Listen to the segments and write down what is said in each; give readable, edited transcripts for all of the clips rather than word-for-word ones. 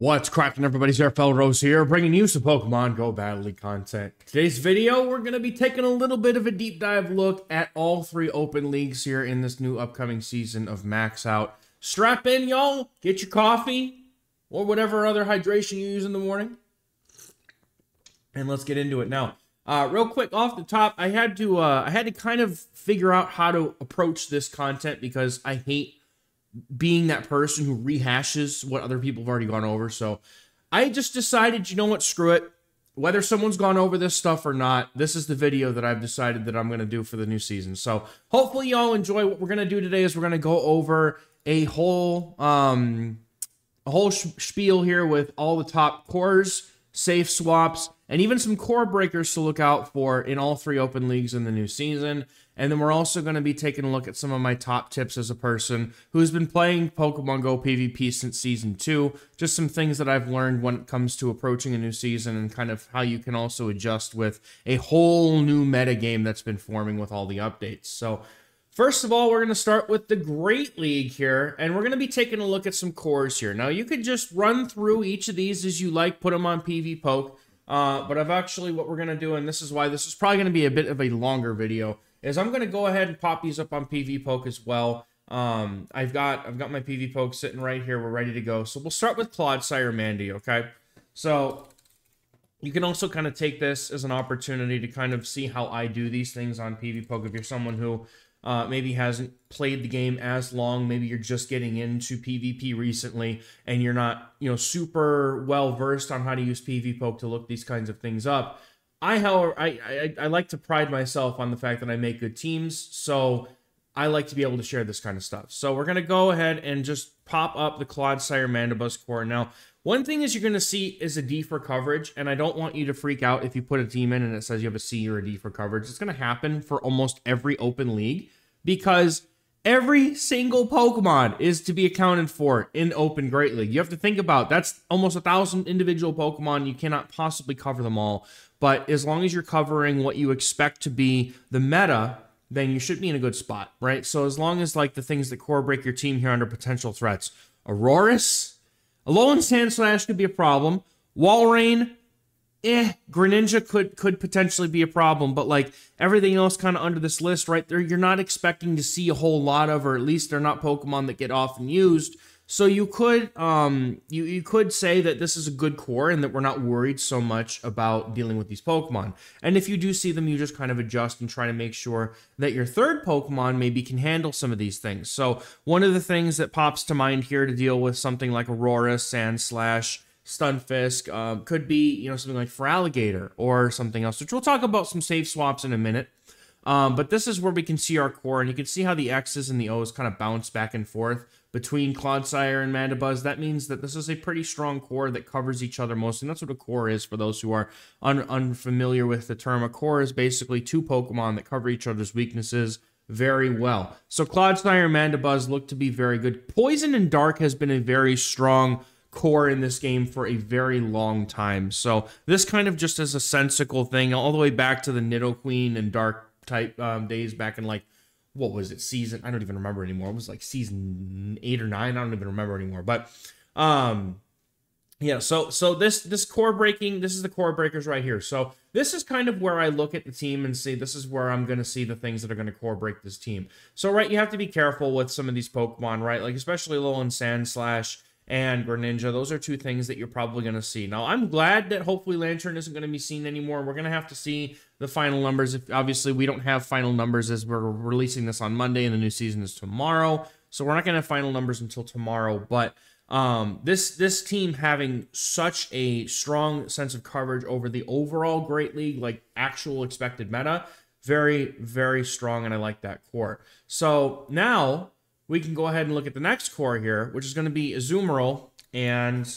What's cracking, everybody? XehrFelrose here, bringing you some Pokemon Go Battle League content. Today's video, we're going to be taking a little bit of a deep dive look at all three open leagues here in this new upcoming season of Max Out. Strap in, y'all. Get your coffee or whatever other hydration you use in the morning. And let's get into it now. Real quick off the top, I had to kind of figure out how to approach this content because I hate being that person who rehashes what other people have already gone over. So I just decided, you know what, screw it. Whether someone's gone over this stuff or not, this is the video that I've decided that I'm going to do for the new season. So hopefully y'all enjoy. What we're going to do today is we're going to go over a whole spiel here with all the top cores, safe swaps, and even some core breakers to look out for in all three open leagues in the new season. And then we're also going to be taking a look at some of my top tips as a person who's been playing Pokemon Go PvP since Season 2. Just some things that I've learned when it comes to approaching a new season and kind of how you can also adjust with a whole new meta game that's been forming with all the updates. So first of all, we're going to start with the Great League here, and we're going to be taking a look at some cores here. Now, you could just run through each of these as you like, put them on PvPoke, but I've actually, what we're going to do, and this is why this is probably going to be a bit of a longer video, is I'm going to go ahead and pop these up on PvPoke as well. I've got my PvPoke sitting right here. We're ready to go. So we'll start with Clodsire Mandy, okay? So you can also kind of take this as an opportunity to kind of see how I do these things on PvPoke. If you're someone who maybe hasn't played the game as long, maybe you're just getting into PvP recently, and you're not, super well versed on how to use PvPoke to look these kinds of things up. However, I like to pride myself on the fact that I make good teams, so I like to be able to share this kind of stuff. So we're going to go ahead and just pop up the Clodsire Mandibuzz core. Now, one thing is you're going to see is a D for coverage, and I don't want you to freak out if you put a team in and it says you have a C or a D for coverage. It's going to happen for almost every open league because every single Pokemon is to be accounted for in Open Great League. You have to think about that's almost 1,000 individual Pokemon. You cannot possibly cover them all. But as long as you're covering what you expect to be the meta, then you should be in a good spot, right? So as long as like the things that core break your team here under potential threats, Aurorus, Alolan Sandslash could be a problem. Walrein, Greninja could potentially be a problem, but like everything else kind of under this list right there, you're not expecting to see a whole lot of, or at least they're not Pokemon that get often used. So you could you could say that this is a good core and that we're not worried so much about dealing with these Pokemon. And if you do see them, you just kind of adjust and try to make sure that your third Pokemon maybe can handle some of these things. So one of the things that pops to mind here to deal with something like Aurora, Sandslash, Stunfisk could be, something like Feraligatr or something else, which we'll talk about some safe swaps in a minute. But this is where we can see our core, and you can see how the X's and the O's kind of bounce back and forth between Clodsire and Mandibuzz. That means that this is a pretty strong core that covers each other mostly, and that's what a core is for those who are unfamiliar with the term. A core is basically two Pokemon that cover each other's weaknesses very well. So Clodsire and Mandibuzz look to be very good. Poison and Dark has been a very strong core in this game for a very long time. So this kind of just as a sensical thing all the way back to the Nidoqueen and Dark type days back in like, what was it, season, I don't even remember anymore. It was like season 8 or 9, I don't even remember anymore. But yeah, so this core breaking, this is the core breakers right here. So this is kind of where I look at the team and see this is where I'm going to see the things that are going to core break this team. So right, you have to be careful with some of these Pokemon, right? Like especially Alolan Sandslash and Greninja. Those are two things that you're probably going to see. Now, I'm glad that hopefully Lantern isn't going to be seen anymore. We're going to have to see the final numbers. Obviously, we don't have final numbers as we're releasing this on Monday, and the new season is tomorrow. So we're not going to have final numbers until tomorrow. But this team having such a strong sense of coverage over the overall Great League, like actual expected meta, very, very strong, and I like that core. So now we can go ahead and look at the next core here, which is going to be Azumarill and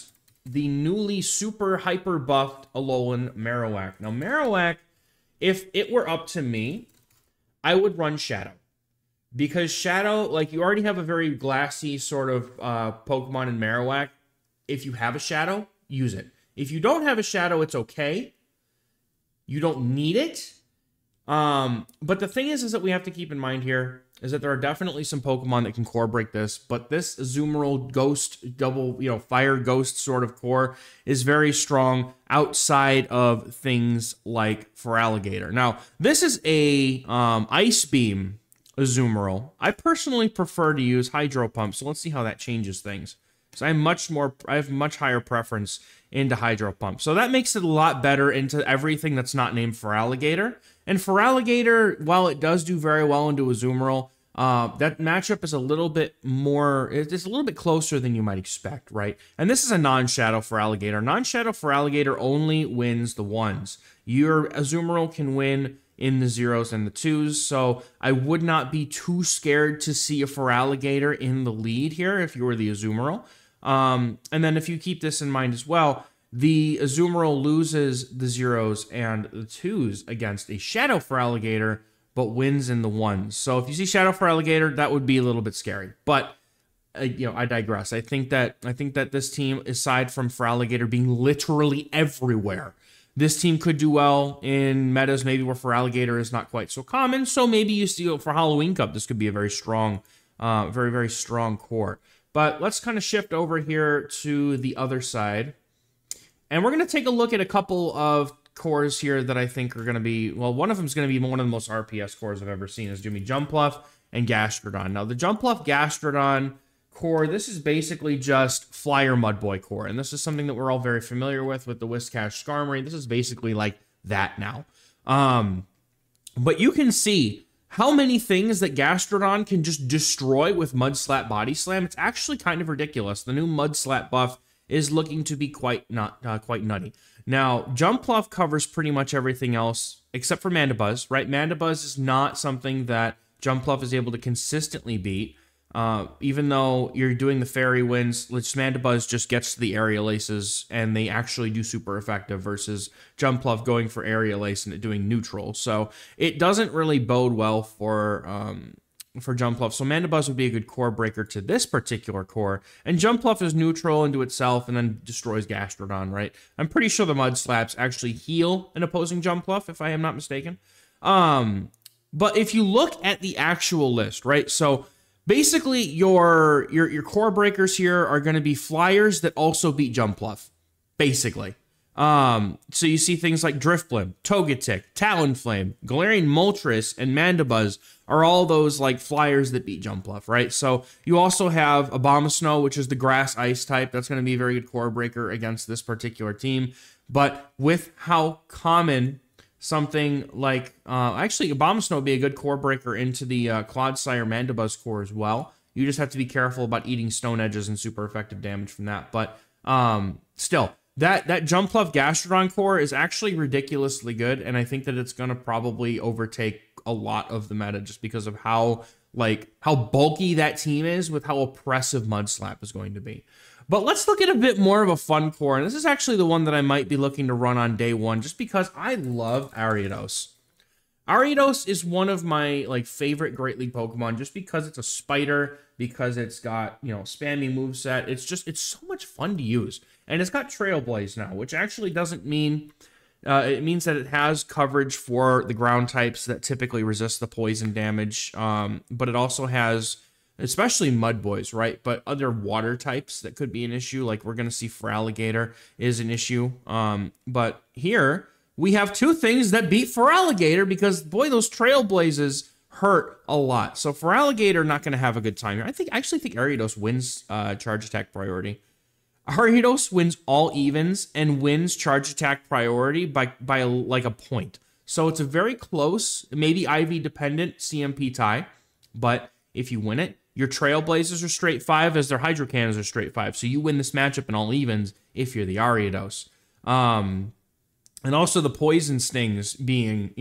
the newly super hyper buffed Alolan Marowak. Now, Marowak, if it were up to me, I would run Shadow. Because Shadow, like, you already have a very glassy sort of Pokemon in Marowak. If you have a Shadow, use it. If you don't have a Shadow, it's okay. You don't need it. But the thing is that we have to keep in mind here, is that there are definitely some Pokemon that can core break this, but this Azumarill Ghost double, fire ghost sort of core is very strong outside of things like Feraligatr. Now, this is a Ice Beam Azumarill. I personally prefer to use Hydro Pump, so let's see how that changes things. So I have much higher preference into Hydro Pump. So that makes it a lot better into everything that's not named Feraligatr. And Feraligatr, while it does do very well into Azumarill, that matchup is a little bit more, it's a little bit closer than you might expect, right? And this is a non-Shadow Feraligatr. Non-Shadow Feraligatr only wins the 1s. Your Azumarill can win in the 0s and the 2s, so I would not be too scared to see a Feraligatr in the lead here if you were the Azumarill. And then if you keep this in mind as well, the Azumarill loses the 0s and the 2s against a Shadow Feraligatr, but wins in the 1s. So if you see Shadow Feraligatr, that would be a little bit scary. But I digress. I think that this team, aside from Feraligatr being literally everywhere, this team could do well in metas maybe where Feraligatr is not quite so common. So maybe you see for Halloween Cup, this could be a very strong, very strong core. But let's kind of shift over here to the other side. And we're going to take a look at a couple of cores here that I think are going to be, well, one of them is going to be one of the most RPS cores I've ever seen. Is going to be Jumpluff and Gastrodon. Now, the Jumpluff Gastrodon core, this is basically just Flyer Mudboy core. And this is something that we're all very familiar with the Whiscash Skarmory. This is basically like that now. But you can see how many things that Gastrodon can just destroy with Mud Slap Body Slam. It's actually kind of ridiculous. The new Mud Slap buff is looking to be quite nutty. Now, Jumpluff covers pretty much everything else except for Mandibuzz, right? Mandibuzz is not something that Jumpluff is able to consistently beat. Even though you're doing the Fairy Winds, Mandibuzz just gets to the Aerial Aces, and they actually do super effective versus Jumpluff going for Aerial Ace and it doing neutral. So it doesn't really bode well for Jumpluff. So Mandibuzz would be a good core breaker to this particular core. And Jumpluff is neutral into itself and then destroys Gastrodon, right? I'm pretty sure the Mud Slaps actually heal an opposing Jumpluff, if I am not mistaken. But if you look at the actual list, right? So basically, your core breakers here are going to be flyers that also beat Jumpluff, basically. So you see things like Drifblim, Togetic, Talonflame, Galarian Moltres, and Mandibuzz are all those like flyers that beat Jumpluff, right? So you also have Abomasnow, which is the grass ice type. That's going to be a very good core breaker against this particular team. But with how common something like, actually, Abomasnow would be a good core breaker into the Clodsire Mandibuzz core as well. You just have to be careful about eating Stone Edges and super effective damage from that. But still, that Jumpluff Gastrodon core is actually ridiculously good, and I think that it's going to probably overtake a lot of the meta just because of how bulky that team is with how oppressive Mudslap is going to be. But let's look at a bit more of a fun core, and this is actually the one that I might be looking to run on day one just because I love Ariados. Ariados is one of my favorite Great League Pokemon just because it's a spider, because it's got, spammy moveset. It's so much fun to use. And it's got Trailblaze now, which actually doesn't mean, it means that it has coverage for the ground types that typically resist the poison damage. But it also has, especially Mudboys, right? But other water types that could be an issue. Like we're going to see Feraligatr is an issue. But here we have two things that beat Feraligatr because, boy, those Trailblazes hurt a lot. So Feraligatr not going to have a good time here. I actually think Ariados wins charge attack priority. Ariados wins all evens and wins charge attack priority by like a point. So it's a very close, maybe IV dependent CMP tie. But if you win it, your Trailblazers are straight 5 as their Hydro Cannons are straight 5. So you win this matchup in all evens if you're the Ariados. And also the Poison Stings being,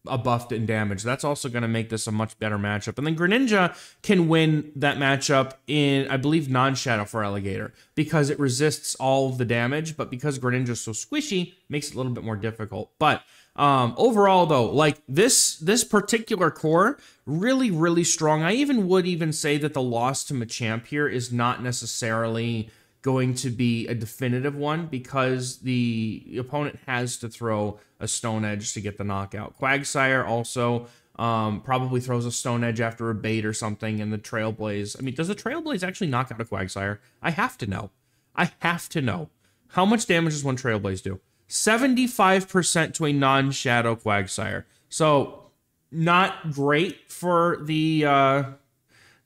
a buffed and damage. That's also going to make this a much better matchup. And then Greninja can win that matchup in, I believe, non-Shadow Feraligatr because it resists all of the damage, but because Greninja is so squishy, makes it a little bit more difficult. But overall, though, this particular core, really, really strong. I would say that the loss to Machamp here is not necessarily going to be a definitive one because the opponent has to throw a Stone Edge to get the knockout. Quagsire also Probably throws a Stone Edge after a bait or something, and the Trailblaze. I mean, does the Trailblaze actually knock out a Quagsire? I have to know. I have to know. How much damage does one Trailblaze do? 75% to a non-Shadow Quagsire. So, not great for the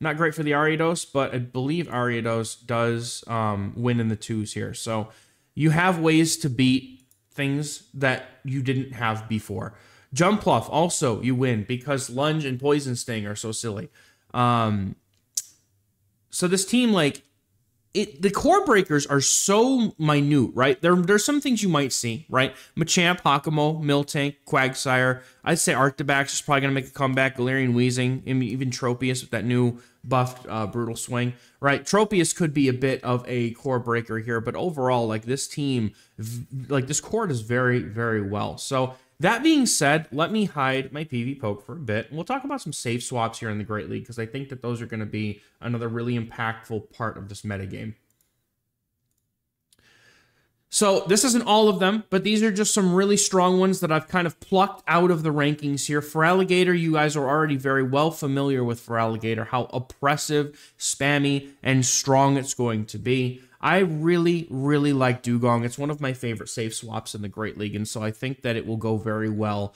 Ariados, but I believe Ariados does win in the 2s here. So, you have ways to beat things that you didn't have before. Jumpluff, also, you win because Lunge and Poison Sting are so silly. So this team, like, the Corebreakers are so minute, right? There's some things you might see, right? Machamp, Hakamo, Miltank, Quagsire. I'd say Arctibax is probably going to make a comeback. Galarian Weezing, even Tropius with that new buffed Brutal Swing, right? Tropius could be a bit of a core breaker here, but overall, like, this team, like, this core does very, very well. So, that being said, let me hide my PV Poke for a bit, and we'll talk about some safe swaps here in the Great League, because I think that those are going to be another really impactful part of this metagame. So this isn't all of them, but these are just some really strong ones that I've kind of plucked out of the rankings here. Feraligatr, you guys are already very well familiar with Feraligatr, how oppressive, spammy, and strong it's going to be. I really, really like Dugong. It's one of my favorite safe swaps in the Great League, and so I think that it will go very well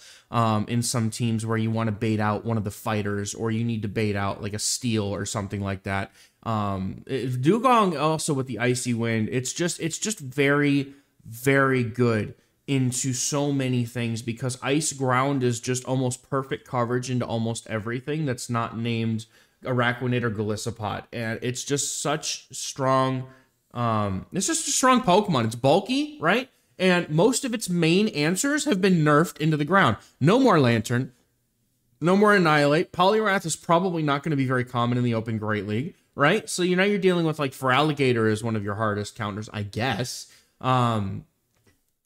in some teams where you want to bait out one of the fighters, or you need to bait out like a Steel or something like that. Dugong also with the Icy Wind, it's just very, very good into so many things, because Ice Ground is just almost perfect coverage into almost everything that's not named Araquanid or Golisopod, and it's just such strong. It's just a strong Pokemon. It's bulky, right? And most of its main answers have been nerfed into the ground. No more Lantern. No more Annihilate. Poliwrath is probably not going to be very common in the Open Great League, right? So you know you're dealing with, like, Feraligatr is one of your hardest counters, I guess. Right?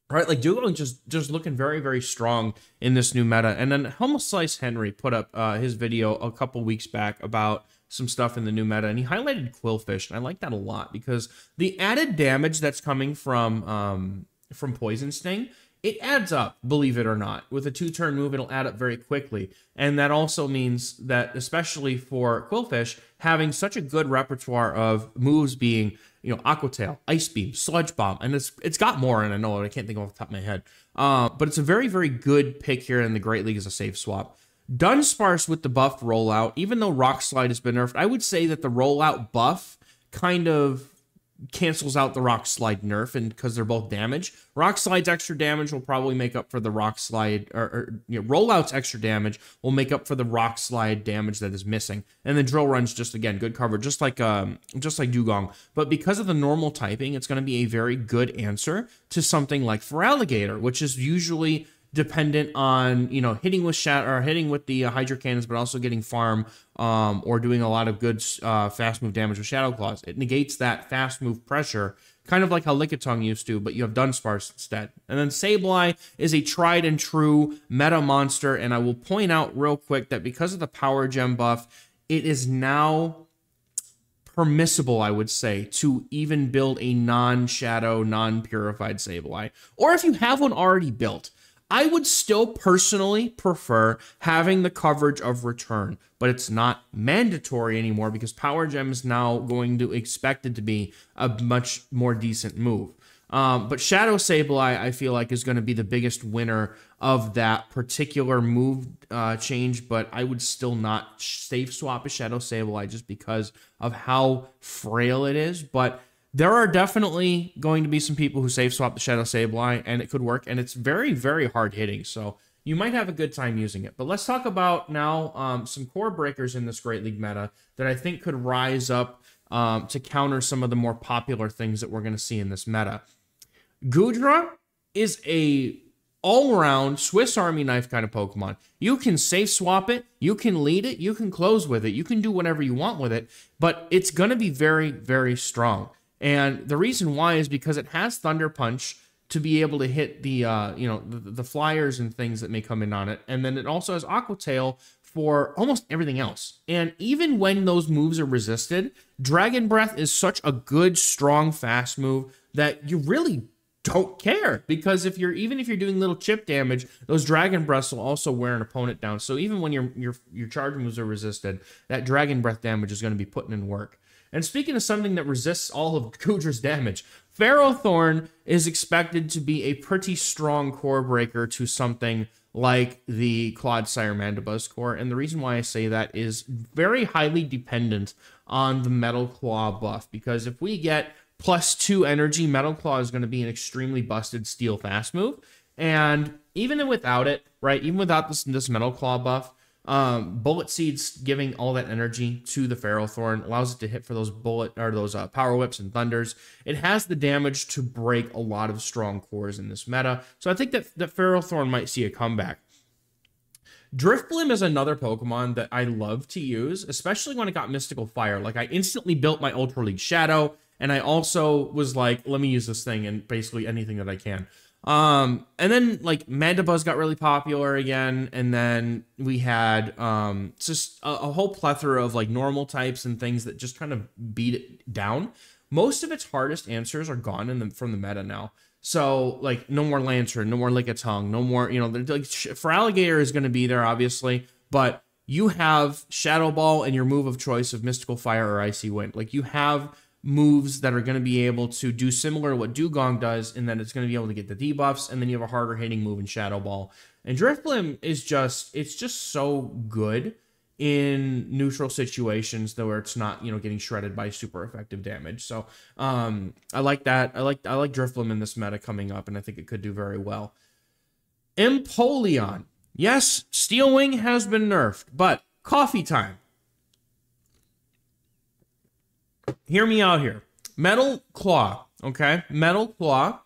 Like, Dugong just looking very, very strong in this new meta. And then Homoslice Henry put up his video a couple weeks back about some stuff in the new meta, and he highlighted Quillfish, and I like that a lot, because the added damage that's coming from Poison Sting, it adds up, believe it or not. With a 2-turn move, it'll add up very quickly, and that also means that, especially for Quillfish, having such a good repertoire of moves being, you know, Aqua Tail, Ice Beam, Sludge Bomb, and it's got more, and I know I can't think off the top of my head, but it's a very, very good pick here in the Great League as a safe swap. Dunsparce with the buffed rollout, even though Rock Slide has been nerfed, I would say that the rollout buff kind of cancels out the Rock Slide nerf, and because they're both damage. Rock Slide's extra damage will probably make up for the Rock Slide, or you know, rollout's extra damage will make up for the Rock Slide damage that is missing. And then Drill Run's just, again, good cover, just like Dugong. But because of the normal typing, it's going to be a very good answer to something like Feraligatr, which is usually dependent on, you know, hitting with hitting with the Hydro Cannons, but also getting farm or doing a lot of good fast move damage with Shadow Claws. It negates that fast move pressure, kind of like how Lickitung used to, but you have Dunsparce instead. And then Sableye is a tried and true meta monster, and I will point out real quick that because of the Power Gem buff, it is now permissible, I would say, to even build a non-shadow, non-purified Sableye. Or if you have one already built, I would still personally prefer having the coverage of return, but it's not mandatory anymore because Power Gem is now going to expected to be a much more decent move. But Shadow Sableye, I feel like, is going to be the biggest winner of that particular move change, but I would still not safe swap a Shadow Sableye just because of how frail it is. But there are definitely going to be some people who safe swap the Shadow Sableye, and it could work, and it's very, very hard hitting, so you might have a good time using it. But let's talk about now some core breakers in this Great League meta that I think could rise up to counter some of the more popular things that we're going to see in this meta. Goodra is a all-around Swiss Army knife kind of Pokemon. You can safe swap it, you can lead it, you can close with it, you can do whatever you want with it, but it's going to be very, very strong. And the reason why is because it has Thunder Punch to be able to hit the, the flyers and things that may come in on it. And then it also has Aqua Tail for almost everything else. And even when those moves are resisted, Dragon Breath is such a good, strong, fast move that you really don't care, because even if you're doing little chip damage, those Dragon Breaths will also wear an opponent down. So even when your charge moves are resisted, that Dragon Breath damage is going to be putting in work. And speaking of something that resists all of Kudra's damage, Ferrothorn is expected to be a pretty strong core breaker to something like the Clodsire Mandibuzz core. And the reason why I say that is very highly dependent on the Metal Claw buff, because if we get +2 energy, Metal Claw is going to be an extremely busted steel fast move. And even without it, right, even without this Metal Claw buff, Bullet Seeds giving all that energy to the Ferrothorn allows it to hit for those Power Whips and Thunders. It has the damage to break a lot of strong cores in this meta. So I think that Ferrothorn might see a comeback. Drifblim is another Pokemon that I love to use, especially when it got Mystical Fire. Like, I instantly built my Ultra League Shadow, and I also was like, let me use this thing in basically anything that I can. And then like Mandibuzz got really popular again, and then we had just a whole plethora of like normal types and things that just kind of beat it down. Most of its hardest answers are gone from the meta now. So like no more Lantern, no more Lickitung, no more, you know, like for Alligator is going to be there obviously, but you have Shadow Ball and your move of choice of Mystical Fire or Icy Wind. Like you have moves that are going to be able to do similar to what Dugong does, and then it's going to be able to get the debuffs, and then you have a harder hitting move in Shadow Ball. And Drifblim is it's just so good in neutral situations though, where it's not, you know, getting shredded by super effective damage. So I like that. I like Drifblim in this meta coming up, and I think it could do very well. Empoleon. Yes, Steel Wing has been nerfed, but coffee time. Hear me out here. Metal Claw, okay? Metal Claw,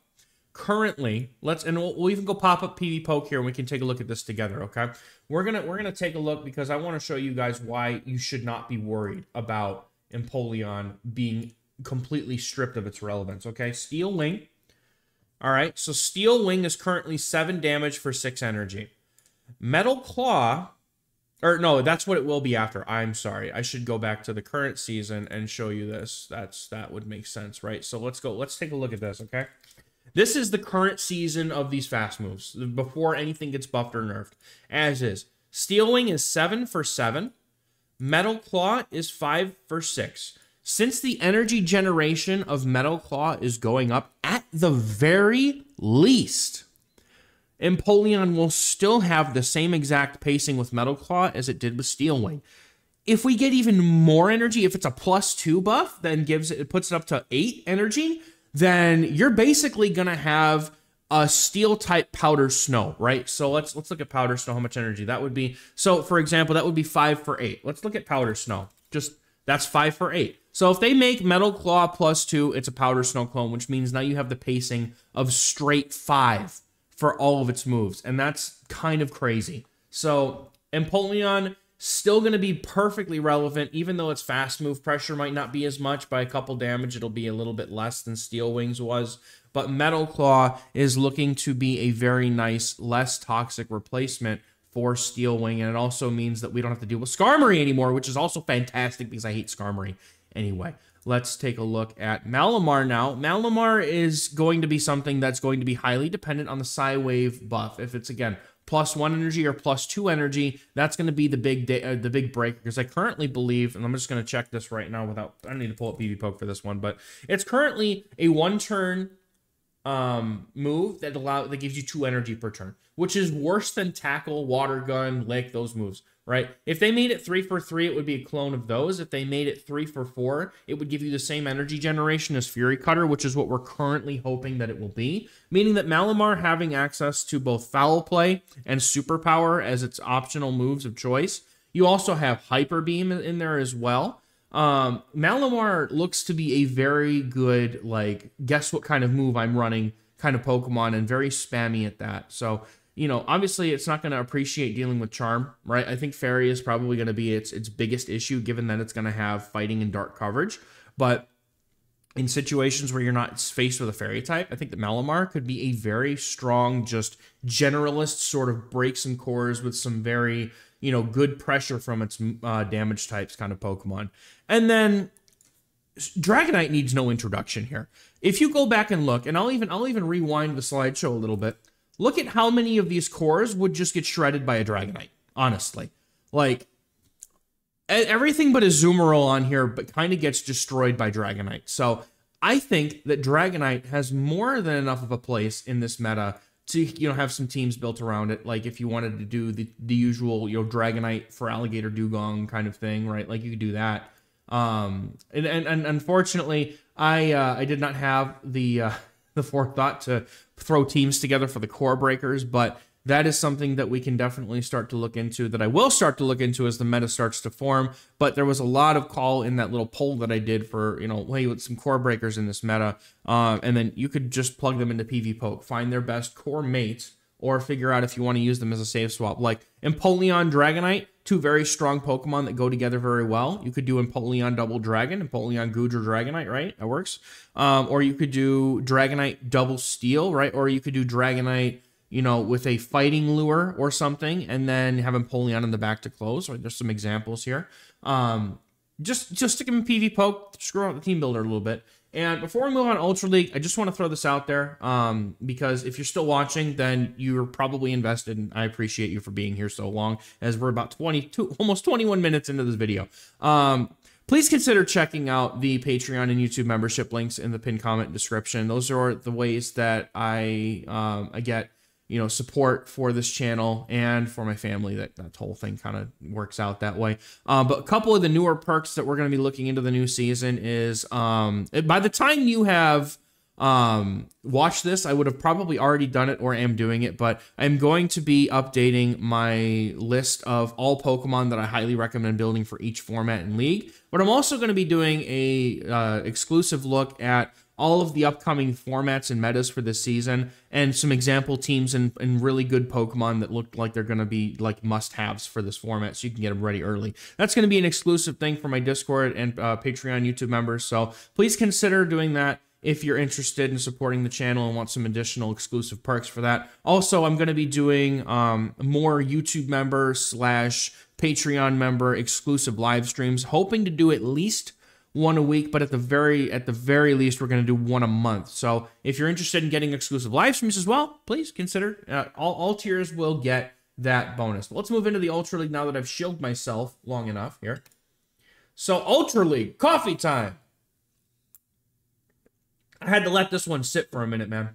currently, we'll even go pop up PV Poke here and we can take a look at this together, okay? We're gonna take a look because I want to show you guys why you should not be worried about Empoleon being completely stripped of its relevance, okay? Steel Wing. All right, so Steel Wing is currently 7 damage for 6 energy. Metal Claw, or no, that's what it will be after. I'm sorry. I should go back to the current season and show you this. That would make sense, right? So let's go. Let's take a look at this, okay? This is the current season of these fast moves before anything gets buffed or nerfed. As is. Steel Wing is 7 for 7. Metal Claw is 5 for 6. Since the energy generation of Metal Claw is going up, at the very least, Empoleon will still have the same exact pacing with Metal Claw as it did with Steel Wing. If we get even more energy, if it's a +2 buff, then it puts it up to 8 energy, then you're basically gonna have a Steel type Powder Snow, right? So let's look at Powder Snow, how much energy that would be. So for example, that would be 5 for 8. Let's look at Powder Snow. That's 5 for 8. So if they make Metal Claw +2, it's a Powder Snow clone, which means now you have the pacing of straight 5 for all of its moves, and that's kind of crazy. So Empoleon still going to be perfectly relevant, even though its fast move pressure might not be as much. By a couple damage, it'll be a little bit less than Steel Wings was, but Metal Claw is looking to be a very nice, less toxic replacement for Steel Wing, and it also means that we don't have to deal with Skarmory anymore, which is also fantastic because I hate Skarmory anyway. Let's take a look at Malamar now. Malamar is going to be something that's going to be highly dependent on the Psywave buff. If it's, again, +1 energy or +2 energy, that's going to be the big break, because I currently believe, and I'm just going to check this right now without, I don't need to pull up PV Poke for this one, but it's currently a 1-turn move that gives you 2 energy per turn, which is worse than Tackle, Water Gun, Lick, those moves, right? If they made it 3 for 3, it would be a clone of those. If they made it 3 for 4, it would give you the same energy generation as Fury Cutter, which is what we're currently hoping that it will be, meaning that Malamar having access to both Foul Play and Superpower as its optional moves of choice. You also have Hyper Beam in there as well. Malamar looks to be a very good, like, guess what kind of move I'm running kind of Pokemon, and very spammy at that. So, you know, obviously it's not going to appreciate dealing with Charm, right? I think Fairy is probably going to be its biggest issue, given that it's going to have fighting and dark coverage. But in situations where you're not faced with a Fairy type, I think that Malamar could be a very strong, just generalist sort of break some cores with some very, you know, good pressure from its damage types kind of Pokemon. And then Dragonite needs no introduction here. If you go back and look, and I'll even rewind the slideshow a little bit. Look at how many of these cores would just get shredded by a Dragonite. Honestly, like everything but Azumarill on here, but kind of gets destroyed by Dragonite. So I think that Dragonite has more than enough of a place in this meta to have some teams built around it. Like if you wanted to do the usual Dragonite for Alligator Dugong kind of thing, right? Like you could do that. And unfortunately, I did not have the forethought to throw teams together for the Corebreakers, but that is something that we can definitely start to look into, that I will start to look into as the meta starts to form. But there was a lot of call in that little poll that I did for, hey, with some Corebreakers in this meta. And then you could just plug them into PvPoke, find their best core mate, or figure out if you want to use them as a safe swap. Like Empoleon, Dragonite, two very strong Pokemon that go together very well. You could do Empoleon Double Dragon, Empoleon Goodra Dragonite, right? That works. Or you could do Dragonite Double Steel, right? Or you could do Dragonite, with a fighting lure or something, and then have Empoleon in the back to close. Right? There's some examples here. Just stick them in PvPoke, screw out the team builder a little bit. And before we move on to Ultra League, I just want to throw this out there, because if you're still watching, then you're probably invested, and I appreciate you for being here so long, as we're about almost 21 minutes into this video. Please consider checking out the Patreon and YouTube membership links in the pinned comment description. Those are the ways that I get support for this channel and for my family. That whole thing kind of works out that way. But a couple of the newer perks that we're going to be looking into the new season is, by the time you have watched this, I would have probably already done it or am doing it, but I'm going to be updating my list of all Pokemon that I highly recommend building for each format and league. But I'm also going to be doing a exclusive look at all of the upcoming formats and metas for this season, and some example teams and really good Pokemon that look like they're going to be like must-haves for this format, so you can get them ready early. That's going to be an exclusive thing for my Discord and Patreon YouTube members, so please consider doing that if you're interested in supporting the channel and want some additional exclusive perks for that. Also, I'm going to be doing more YouTube member / Patreon member exclusive live streams, hoping to do at least one a week, but at the very least, we're going to do one a month. So if you're interested in getting exclusive live streams as well, please consider. All tiers will get that bonus. But let's move into the Ultra League now that I've shielded myself long enough here. So Ultra League, coffee time. I had to let this one sit for a minute, man,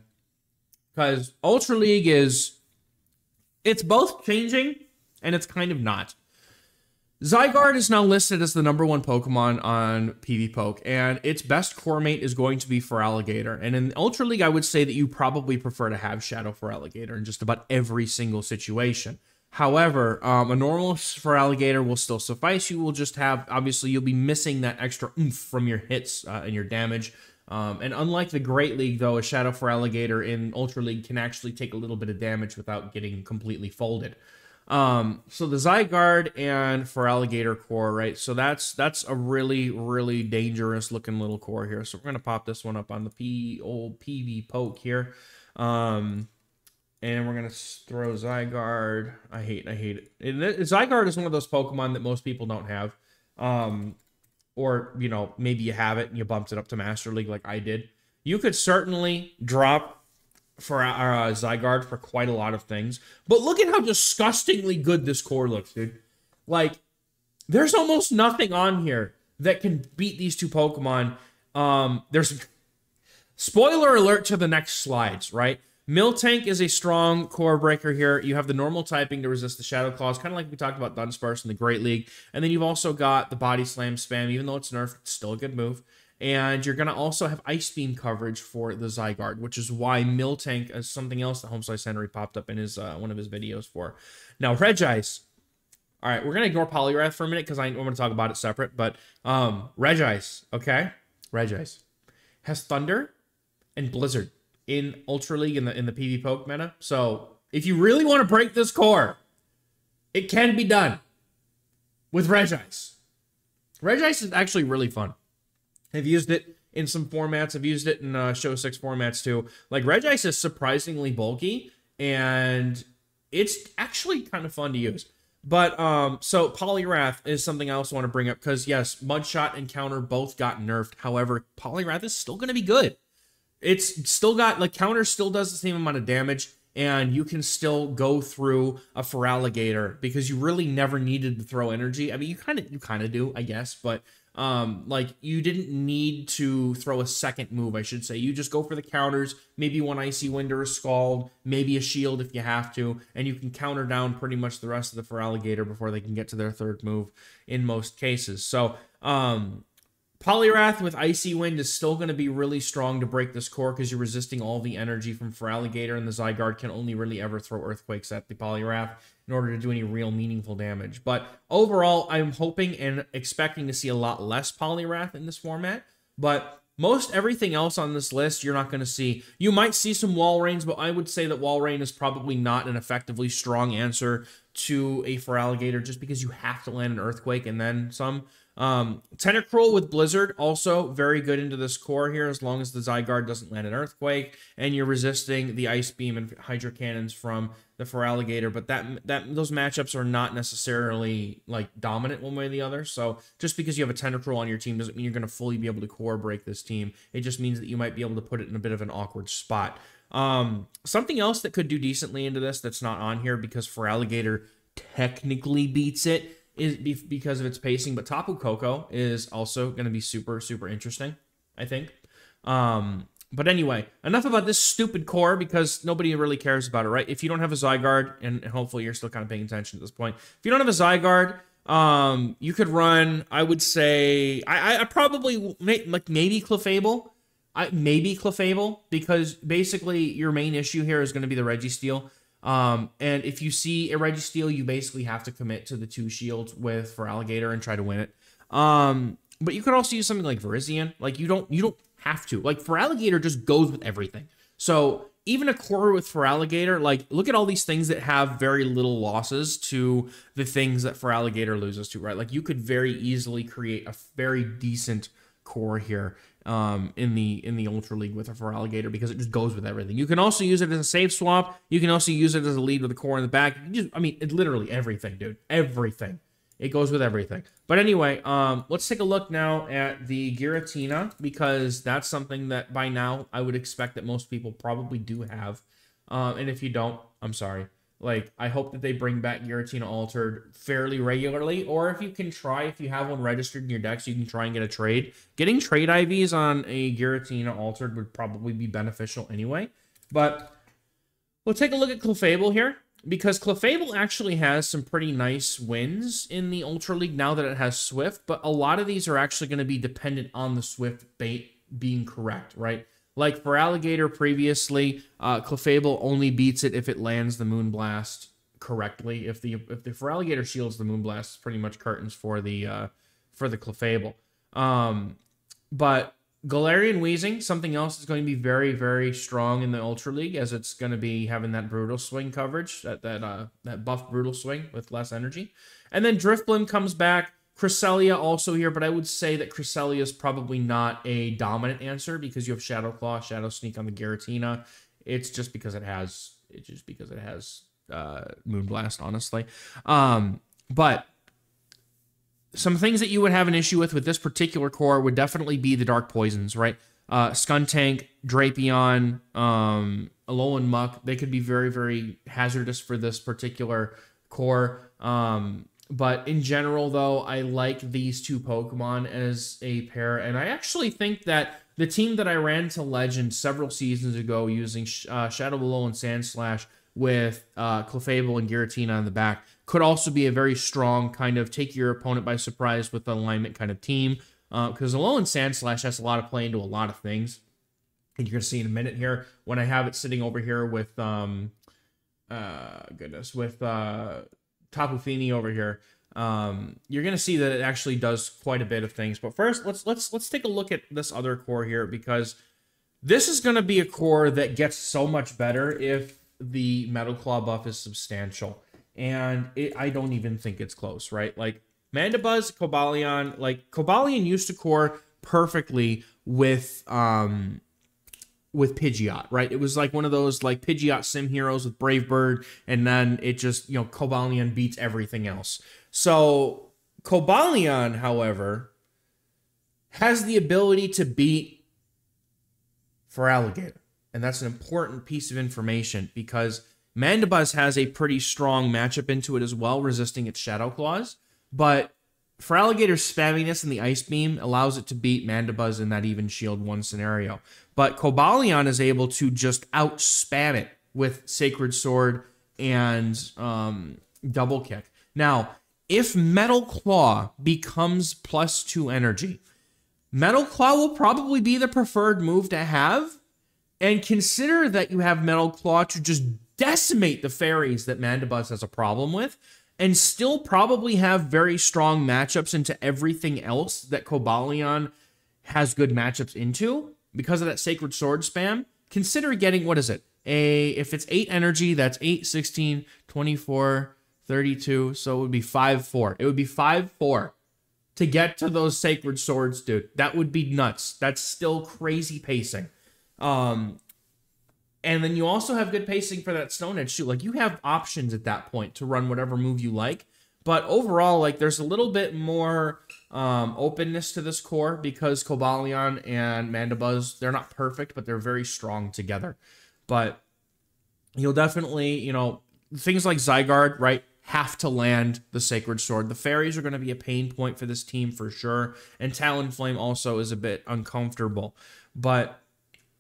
because Ultra League it's both changing and it's kind of not. Zygarde is now listed as the #1 Pokemon on PvPoke, and its best core mate is going to be Feraligatr. And in Ultra League, I would say that you probably prefer to have Shadow Feraligatr in just about every single situation. However, a normal Feraligatr will still suffice. You will just have, obviously, you'll be missing that extra oomph from your hits and your damage. And unlike the Great League, though, a Shadow Feraligatr in Ultra League can actually take a little bit of damage without getting completely folded. So the Zygarde and Feraligatr core, right? So that's a really, really dangerous looking little core here. So we're going to pop this one up on the old PvPoke here. And we're going to throw Zygarde. I hate it. Zygarde is one of those Pokemon that most people don't have. Or, maybe you have it and you bumped it up to Master League like I did. You could certainly drop for our Zygarde for quite a lot of things. But look at how disgustingly good this core looks, dude. Like, there's almost nothing on here that can beat these two Pokemon. There's... Spoiler alert to the next slides, right? Miltank is a strong core breaker here. You have the normal typing to resist the Shadow Claws, kind of like we talked about Dunsparce in the Great League. And then you've also got the Body Slam spam. Even though it's nerfed, it's still a good move. And you're going to also have Ice Beam coverage for the Zygarde, which is why Miltank is something else that Homeslice Henry popped up in his one of his videos for. Now, Regice. All right, we're going to ignore Poliwrath for a minute because I want to talk about it separate. But Regice, okay? Regice has Thunder and Blizzard in Ultra League in the PvPoke meta. So if you really want to break this core, it can be done with Regice. Regice is actually really fun. I've used it in some formats. I've used it in Show 6 formats too. Like, Regice is surprisingly bulky, and it's actually kind of fun to use. But so Polyrath is something I also want to bring up because yes, Mudshot and Counter both got nerfed. However, Polyrath is still going to be good. It's still got, like, Counter still does the same amount of damage, and you can still go through a Feraligatr because you really never needed to throw energy. I mean, you kind of do, I guess, but like, you didn't need to throw a second move, I should say. You just go for the counters, maybe one Icy Wind or a Scald, maybe a Shield if you have to, and you can counter down pretty much the rest of the Feraligatr before they can get to their third move in most cases. So, Polyrath with Icy Wind is still going to be really strong to break this core because you're resisting all the energy from Feraligatr, and the Zygarde can only really ever throw Earthquakes at the Polyrath in order to do any real meaningful damage. But overall, I'm hoping and expecting to see a lot less Polyrath in this format, but most everything else on this list you're not going to see. You might see some Walreins, but I would say that Walrein is probably not an effectively strong answer to a Feraligatr just because you have to land an Earthquake and then some. Tentacruel with Blizzard, also very good into this core here, as long as the Zygarde doesn't land an Earthquake, and you're resisting the Ice Beam and Hydro Cannons from the Feraligatr, but those matchups are not necessarily, like, dominant one way or the other, so just because you have a Tentacruel on your team doesn't mean you're going to fully be able to core break this team. It just means that you might be able to put it in a bit of an awkward spot. Something else that could do decently into this that's not on here because Feraligatr technically beats it is because of its pacing, but Tapu Koko is also going to be super, super interesting, I think. But anyway, enough about this stupid core because nobody really cares about it, right? If you don't have a Zygarde, and hopefully you're still kind of paying attention at this point, if you don't have a Zygarde, you could run, I would say, I probably, maybe Clefable. Maybe Clefable, because basically your main issue here is going to be the Registeel. And if you see a Registeel, you basically have to commit to the 2 shields with Feraligatr and try to win it. But you could also use something like Virizion. Like, you don't have to. Like, Feraligatr just goes with everything. So even a core with Feraligatr, like, look at all these things that have very little losses to the things that Feraligatr loses to, right? Like, you could very easily create a very decent core here in the Ultra League with a Feraligatr because it just goes with everything. You can also use it as a safe swap. You can also use it as a lead with a core in the back. I mean, it's literally everything, dude. Everything. It goes with everything. But anyway, let's take a look now at the Giratina because that's something that by now I would expect that most people probably do have. And if you don't, I'm sorry. Like, I hope that they bring back Giratina Altered fairly regularly, or if you can try, if you have one registered in your deck, so you can try and get a trade. Getting trade IVs on a Giratina Altered would probably be beneficial anyway. But we'll take a look at Clefable here, because Clefable actually has some pretty nice wins in the Ultra League now that it has Swift, but a lot of these are actually going to be dependent on the Swift bait being correct, right? Like Feraligatr previously, Clefable only beats it if it lands the Moonblast correctly. If the Feraligatr shields the Moonblast, it's pretty much curtains for the Clefable. But Galarian Weezing, something else that's going to be very, very strong in the Ultra League, as it's going to be having that Brutal Swing coverage, that buff Brutal Swing with less energy. And then Drifblim comes back. Cresselia also here, but I would say that Cresselia is probably not a dominant answer because you have Shadow Claw, Shadow Sneak on the Giratina. It's just because it has Moonblast, honestly. But some things that you would have an issue with this particular core would definitely be the Dark Poisons, right? Skuntank, Drapion, Alolan Muck, they could be very, very hazardous for this particular core. But in general, though, I like these two Pokemon as a pair. And I actually think that the team that I ran to Legend several seasons ago using Shadow Blow and Sandslash with Clefable and Giratina on the back could also be a very strong kind of take your opponent by surprise with alignment kind of team. Because Alolan Sandslash has a lot of play into a lot of things. And you're going to see in a minute here when I have it sitting over here with, Tapu Fini over here, you're gonna see that it actually does quite a bit of things. But first, let's take a look at this other core here, because this is gonna be a core that gets so much better if the Metal Claw buff is substantial, and I don't even think it's close, right? Like Mandibuzz, Cobalion, like Cobalion used to core perfectly with with Pidgeot, right? It was like one of those like Pidgeot sim heroes with Brave Bird, and then it just, you know, Cobalion beats everything else. So Cobalion, however, has the ability to beat Feraligatr. And that's an important piece of information because Mandibuzz has a pretty strong matchup into it as well, resisting its Shadow Claws. But Feraligator's spamminess in the Ice Beam allows it to beat Mandibuzz in that even Shield 1 scenario. But Cobalion is able to just out-spam it with Sacred Sword and Double Kick. Now, if Metal Claw becomes +2 energy, Metal Claw will probably be the preferred move to have. And consider that you have Metal Claw to just decimate the fairies that Mandibuzz has a problem with, and still probably have very strong matchups into everything else that Cobalion has good matchups into because of that Sacred Sword spam. Consider getting, what is it? If it's 8 energy, that's 8, 16, 24, 32. So it would be 5-4. It would be 5-4 to get to those Sacred Swords, dude. That would be nuts. That's still crazy pacing. And then you also have good pacing for that Stone Edge too. Like, you have options at that point to run whatever move you like. But overall, like, there's a little bit more openness to this core because Cobalion and Mandibuzz, they're not perfect, but they're very strong together. But you'll definitely, you know, things like Zygarde, right, have to land the Sacred Sword. The fairies are going to be a pain point for this team for sure. And Talonflame also is a bit uncomfortable. But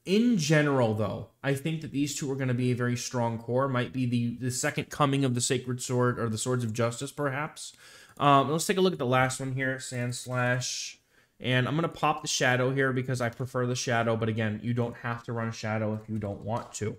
in general, though, I think that these two are going to be a very strong core. Might be the second coming of the Sacred Sword, or the Swords of Justice, perhaps. Let's take a look at the last one here, Sandslash. And I'm going to pop the Shadow here because I prefer the Shadow. But again, you don't have to run Shadow if you don't want to.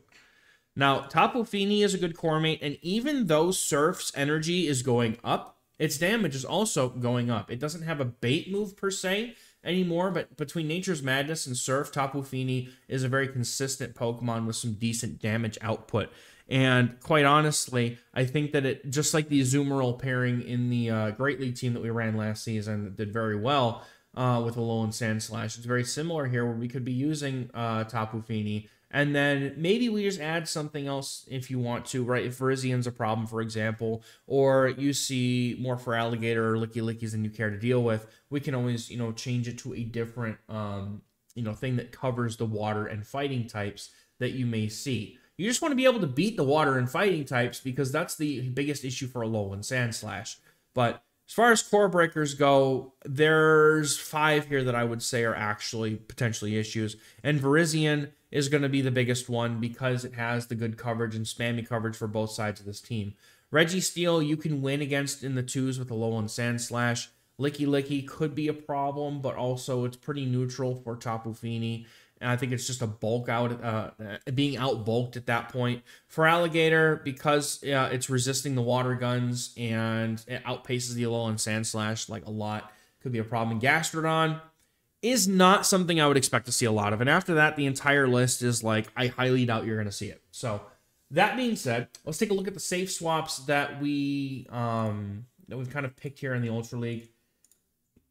Now, Tapu Fini is a good core mate. And even though Surf's energy is going up, its damage is also going up. It doesn't have a bait move per se anymore, but between Nature's Madness and Surf, Tapu Fini is a very consistent Pokemon with some decent damage output. And quite honestly, I think that it, just like the Azumarill pairing in the Great League team that we ran last season that did very well with Alolan Sandslash, it's very similar here where we could be using Tapu Fini. And then maybe we just add something else if you want to, right? If Virizian's a problem, for example, or you see more Feraligatr or Licky Lickies than you care to deal with, we can always, you know, change it to a different, you know, thing that covers the water and fighting types that you may see. You just want to be able to beat the water and fighting types because that's the biggest issue for Alolan Sandslash. But as far as Corebreakers go, there's 5 here that I would say are actually potentially issues. And Virizion is going to be the biggest one because it has the good coverage and spammy coverage for both sides of this team. Registeel, you can win against in the 2s with Alolan Sandslash. Licky Licky could be a problem, but also it's pretty neutral for Tapu Fini. And I think it's just a bulk out, being out bulked at that point. Feraligatr, because it's resisting the water guns and it outpaces the Alolan Sandslash like a lot, could be a problem. And Gastrodon is not something I would expect to see a lot of. And after that, the entire list is like, I highly doubt you're going to see it. So that being said, let's take a look at the safe swaps that we've kind of picked here in the Ultra League.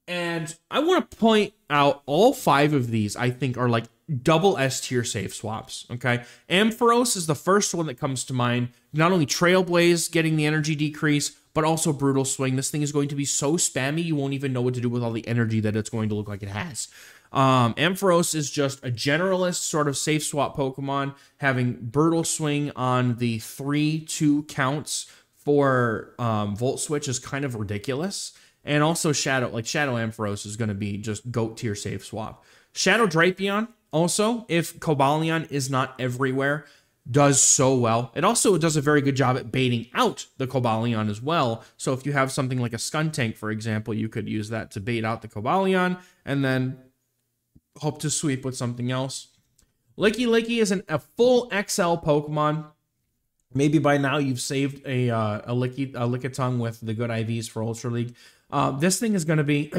And I want to point out all 5 of these, I think, are like double S tier safe swaps, okay? Ampharos is the first one that comes to mind. Not only Trailblaze getting the energy decrease, but also Brutal Swing. This thing is going to be so spammy, you won't even know what to do with all the energy that it's going to look like it has. Ampharos is just a generalist sort of safe swap Pokemon, having Brutal Swing on the 3-2 counts for Volt Switch is kind of ridiculous. And also Shadow Ampharos is going to be just GOAT tier safe swap. Shadow Drapion, also, if Cobalion is not everywhere, does so well. It also does a very good job at baiting out the Cobalion as well. So if you have something like a Skuntank, for example, you could use that to bait out the Cobalion and then hope to sweep with something else. Licky Licky is a full XL Pokemon. Maybe by now you've saved a Lickitung with the good IVs for Ultra League. This thing is going to be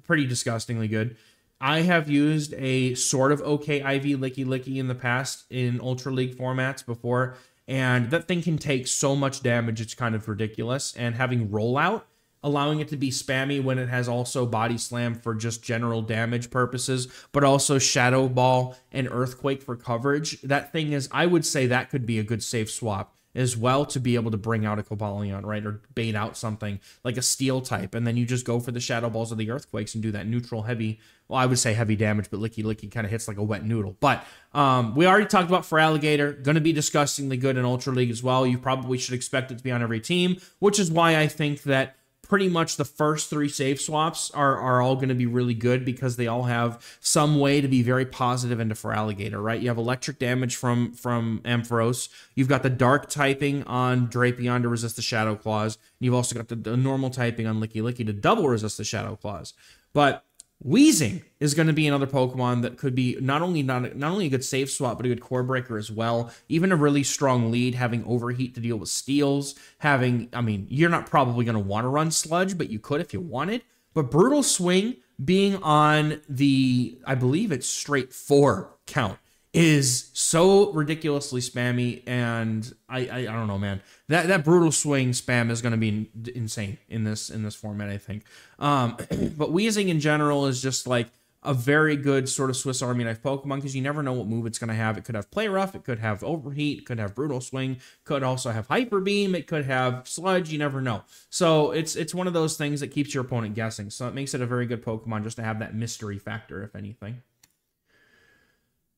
pretty disgustingly good. I have used a sort of okay IV Licky Licky in the past in Ultra League formats before, and that thing can take so much damage, it's kind of ridiculous. And having Rollout allowing it to be spammy when it has also Body Slam for just general damage purposes, but also Shadow Ball and Earthquake for coverage. That thing is, I would say that could be a good safe swap as well, to be able to bring out a Cobalion, right? Or bait out something like a Steel type, and then you just go for the Shadow Balls or the Earthquakes and do that neutral heavy, well, I would say heavy damage, but Licky kind of hits like a wet noodle. But we already talked about Feraligatr, going to be disgustingly good in Ultra League as well. You probably should expect it to be on every team, which is why I think that pretty much the first 3 safe swaps are all going to be really good, because they all have some way to be very positive into Feraligatr, right? You have electric damage from Ampharos. You've got the dark typing on Drapion to resist the Shadow Claws. You've also got the normal typing on Licky to double resist the Shadow Claws. But Weezing is going to be another Pokemon that could be not only a good safe swap, but a good core breaker as well. Even a really strong lead, having Overheat to deal with steals. I mean, you're not probably going to want to run Sludge, but you could if you wanted. But Brutal Swing being on the, I believe it's straight 4 count, is so ridiculously spammy, and I don't know, man. That Brutal Swing spam is going to be insane in this format, I think. But Weezing in general is just like a very good sort of Swiss Army knife Pokemon, because you never know what move it's going to have. It could have Play Rough, it could have Overheat, it could have Brutal Swing, could also have Hyper Beam, it could have Sludge, you never know. So it's one of those things that keeps your opponent guessing. So it makes it a very good Pokemon just to have that mystery factor, if anything.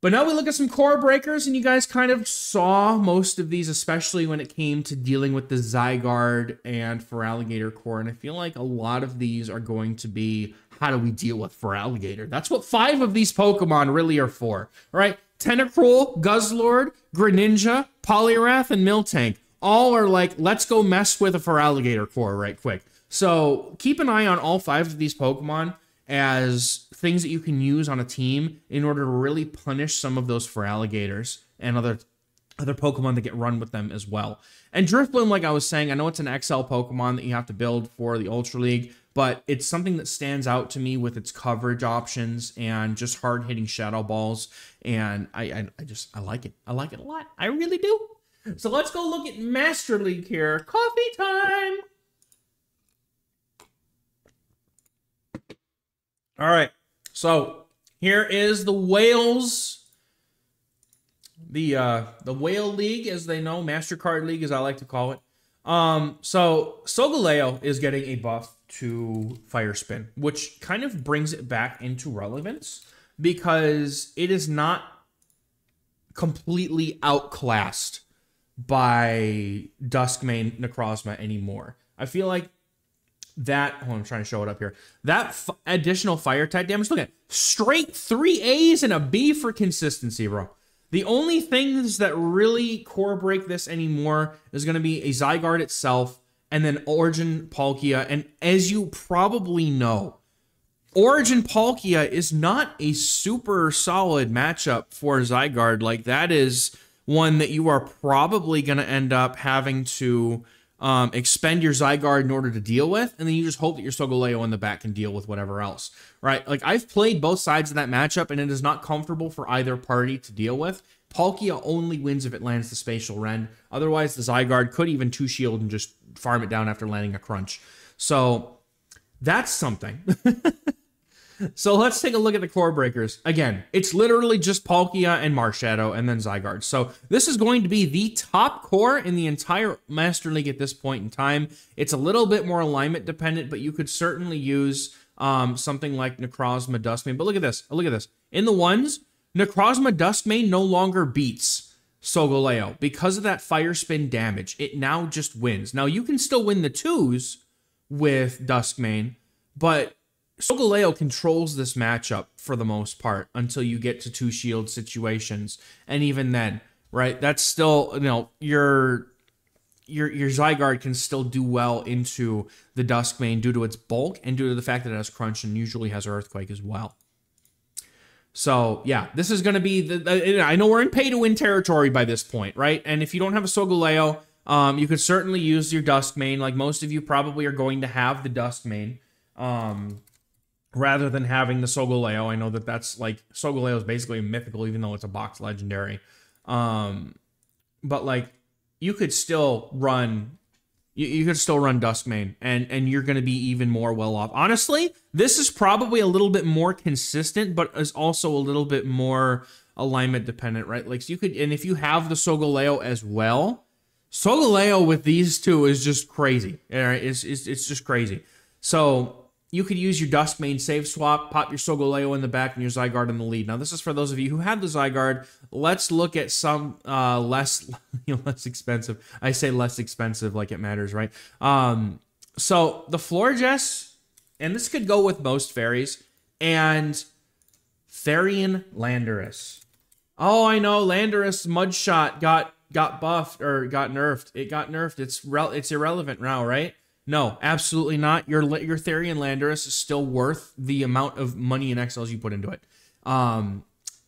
But now we look at some core breakers, and you guys kind of saw most of these, especially when it came to dealing with the Zygarde and Feraligatr core. And I feel like a lot of these are going to be, how do we deal with Feraligatr? That's what 5 of these Pokemon really are for, all right? Tentacruel, Guzzlord, Greninja, Poliwrath, and Miltank all are like, let's go mess with a Feraligatr core right quick. So keep an eye on all 5 of these Pokemon as things that you can use on a team in order to really punish some of those Feraligatrs and other Pokemon that get run with them as well. And Drifblim, like I was saying, I know it's an XL Pokemon that you have to build for the Ultra League, but it's something that stands out to me with its coverage options and just hard-hitting Shadow Balls, and I like it. I like it a lot. I really do. So let's go look at Master League here. Coffee time! All right, so here is the Whales, the Whale League, as they know, MasterCard League, as I like to call it. So Solgaleo is getting a buff to Fire Spin, which kind of brings it back into relevance, because it is not completely outclassed by Duskmane Necrozma anymore. I feel like that, hold on, I'm trying to show it up here. That additional fire type damage, look at it, straight 3 A's and a B for consistency, bro. The only things that really core break this anymore is going to be a Zygarde itself, and then Origin Palkia. And as you probably know, Origin Palkia is not a super solid matchup for Zygarde. Like, that is one that you are probably going to end up having to expend your Zygarde in order to deal with, and then you just hope that your Solgaleo in the back can deal with whatever else, right? Like, I've played both sides of that matchup, and it is not comfortable for either party to deal with. Palkia only wins if it lands the Spatial Rend. Otherwise, the Zygarde could even 2-shield and just farm it down after landing a Crunch. So, that's something. So let's take a look at the core breakers. Again, it's literally just Palkia and Marshadow and then Zygarde. So this is going to be the top core in the entire Master League at this point in time. It's a little bit more alignment dependent, but you could certainly use something like Necrozma Duskmane. But look at this. Look at this. In the ones, Necrozma Duskmane no longer beats Solgaleo because of that Fire Spin damage. It now just wins. Now, you can still win the 2s with Duskmane, but Solgaleo controls this matchup for the most part until you get to 2-shield situations. And even then, right, that's still, you know, your Zygarde can still do well into the Duskmane due to its bulk and due to the fact that it has Crunch and usually has Earthquake as well. So, yeah, this is going to be, I know we're in pay-to-win territory by this point, right? And if you don't have a Solgaleo, you could certainly use your Duskmane. Like, most of you probably are going to have the Duskmane. Rather than having the Solgaleo. I know that that's like, Solgaleo is basically mythical, even though it's a box legendary. But like, you could still run You could still run Duskmane, and you're going to be even more well off. Honestly, this is probably a little bit more consistent, but is also a little bit more alignment dependent, right? Like, so you could, and if you have the Solgaleo as well, Solgaleo with these two is just crazy. All right, it's just crazy. So you could use your Duskmane save swap, pop your Solgaleo in the back, and your Zygarde in the lead. Now, this is for those of you who have the Zygarde. Let's look at some less expensive. I say less expensive like it matters, right? So the Florges, and this could go with most fairies, and Therian Landorus. Oh, I know, Landorus Mudshot got buffed or got nerfed. It got nerfed. It's irrelevant now, right? No, absolutely not. Your Therian Landorus is still worth the amount of money and XLs you put into it.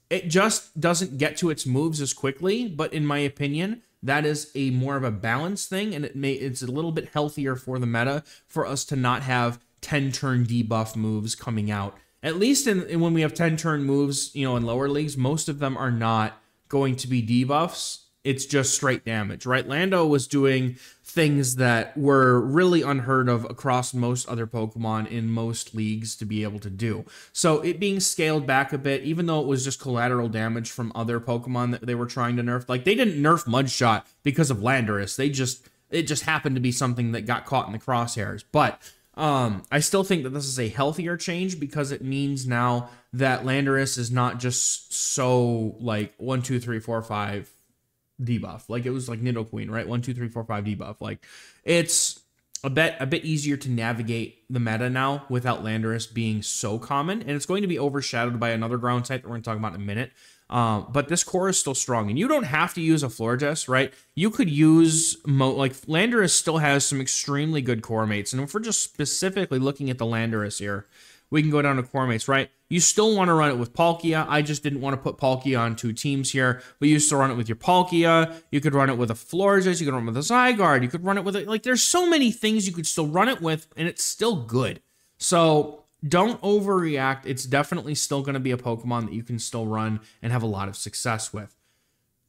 It just doesn't get to its moves as quickly, but in my opinion, that is a more of a balance thing, and it's a little bit healthier for the meta for us to not have 10-turn debuff moves coming out. At least when we have 10-turn moves, you know, in lower leagues, most of them are not going to be debuffs. It's just straight damage, right? Lando was doing things that were really unheard of across most other Pokemon in most leagues to be able to do. So it being scaled back a bit, even though it was just collateral damage from other Pokemon that they were trying to nerf. Like, they didn't nerf Mudshot because of Landorus. It just happened to be something that got caught in the crosshairs. But I still think that this is a healthier change because it means now that Landorus is not just so like 1, 2, 3, 4, 5 debuff. Like, it was like Nidoqueen, right? 1, 2, 3, 4, 5 debuff. Like, it's a bit easier to navigate the meta now without Landorus being so common, and it's going to be overshadowed by another ground type that we're going to talk about in a minute. But this core is still strong, and you don't have to use a Florges, right? You could use like Landorus still has some extremely good core mates, and if we're just specifically looking at the Landorus here, we can go down to core mates, right? You still want to run it with Palkia. I just didn't want to put Palkia on 2 teams here, but you still run it with your Palkia. You could run it with a Florges. You could run it with a Zygarde. You could run it with like, there's so many things you could still run it with, and it's still good. So don't overreact. It's definitely still going to be a Pokemon that you can still run and have a lot of success with.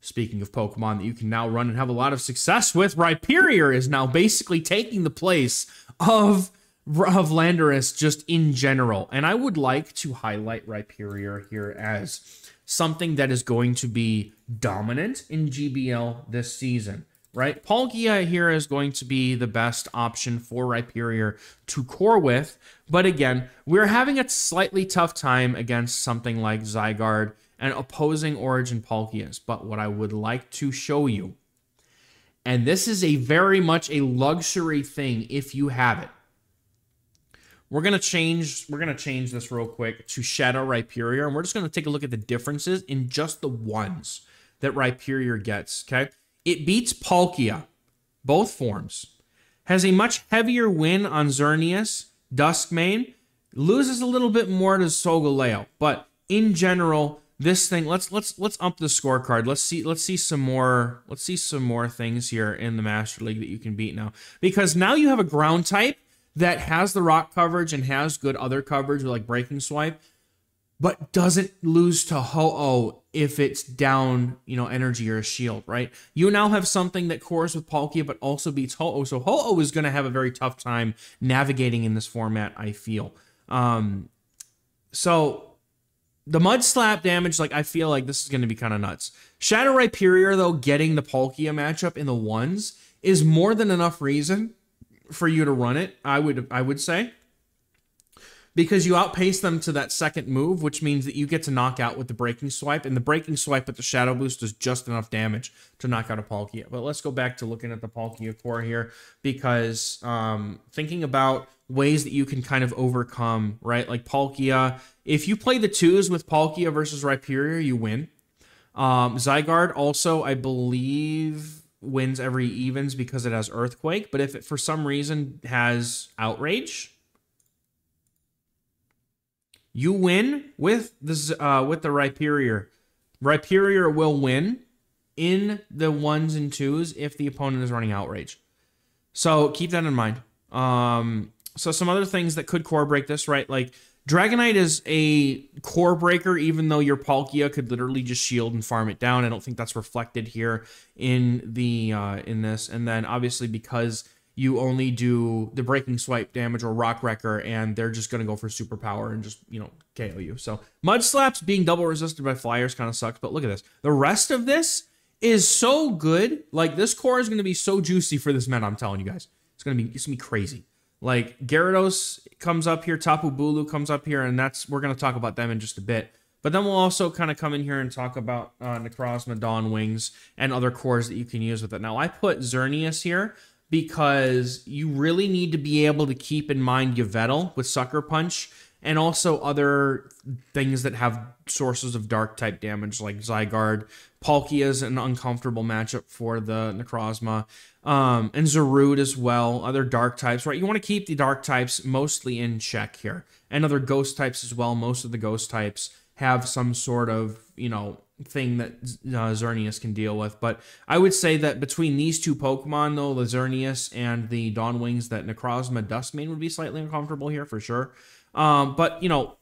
Speaking of Pokemon that you can now run and have a lot of success with, Rhyperior is now basically taking the place of Landorus just in general. And I would like to highlight Rhyperior here as something that is going to be dominant in GBL this season, right? Palkia here is going to be the best option for Rhyperior to core with. But again, we're having a slightly tough time against something like Zygarde and opposing Origin Palkias. But what I would like to show you, and this is a very much a luxury thing if you have it. We're gonna change this real quick to Shadow Rhyperior, and we're just gonna take a look at the differences in just the ones that Rhyperior gets. Okay, it beats Palkia, both forms, has a much heavier win on Xerneas, Duskmane, loses a little bit more to Solgaleo, but in general, this thing, let's up the scorecard. Let's see some more things here in the Master League that you can beat now, because now you have a ground type that has the rock coverage and has good other coverage like Breaking Swipe, but doesn't lose to Ho-Oh if it's down, you know, energy or a shield, right? You now have something that cores with Palkia but also beats Ho-Oh, so Ho-Oh is going to have a very tough time navigating in this format, I feel. So the Mud Slap damage, like, I feel like this is going to be kind of nuts. Shadow Rhyperior, though, getting the Palkia matchup in the ones is more than enough reason for you to run it, I would say, because you outpace them to that second move, which means that you get to knock out with the Breaking Swipe, and the Breaking Swipe with the Shadow Boost does just enough damage to knock out a Palkia. But let's go back to looking at the Palkia core here, because thinking about ways that you can kind of overcome, right? Like Palkia, if you play the 2s with Palkia versus Rhyperior, you win. Zygarde also, I believe, wins every evens because it has Earthquake, but if it for some reason has Outrage, you win with this with the Rhyperior. Rhyperior will win in the 1s and 2s if the opponent is running Outrage. So keep that in mind. So some other things that could core break this, right? Like Dragonite is a core breaker, even though your Palkia could literally just shield and farm it down. I don't think that's reflected here in the in this. And then obviously because you only do the Breaking Swipe damage or Rock Wrecker, and they're just going to go for superpower and just, you know, KO you. So Mud Slaps being double resisted by flyers kind of sucks, but look at this. The rest of this is so good. Like, this core is going to be so juicy for this meta, I'm telling you guys. It's going to be crazy. Like, Gyarados comes up here, Tapu Bulu comes up here, and we're going to talk about them in just a bit. But then we'll also kind of come in here and talk about Necrozma, Dawn Wings, and other cores that you can use with it. Now, I put Xerneas here because you really need to be able to keep in mind Yveltal with Sucker Punch, and also other things that have sources of dark type damage like Zygarde. Palkia is an uncomfortable matchup for the Necrozma. And Zarude as well, other dark types, right? You want to keep the dark types mostly in check here. And other ghost types as well. Most of the ghost types have some sort of, you know, thing that Xerneas can deal with. But I would say that between these two Pokemon, though, the Xerneas and the Dawn Wings, that Necrozma Duskmane would be slightly uncomfortable here for sure. But, you know,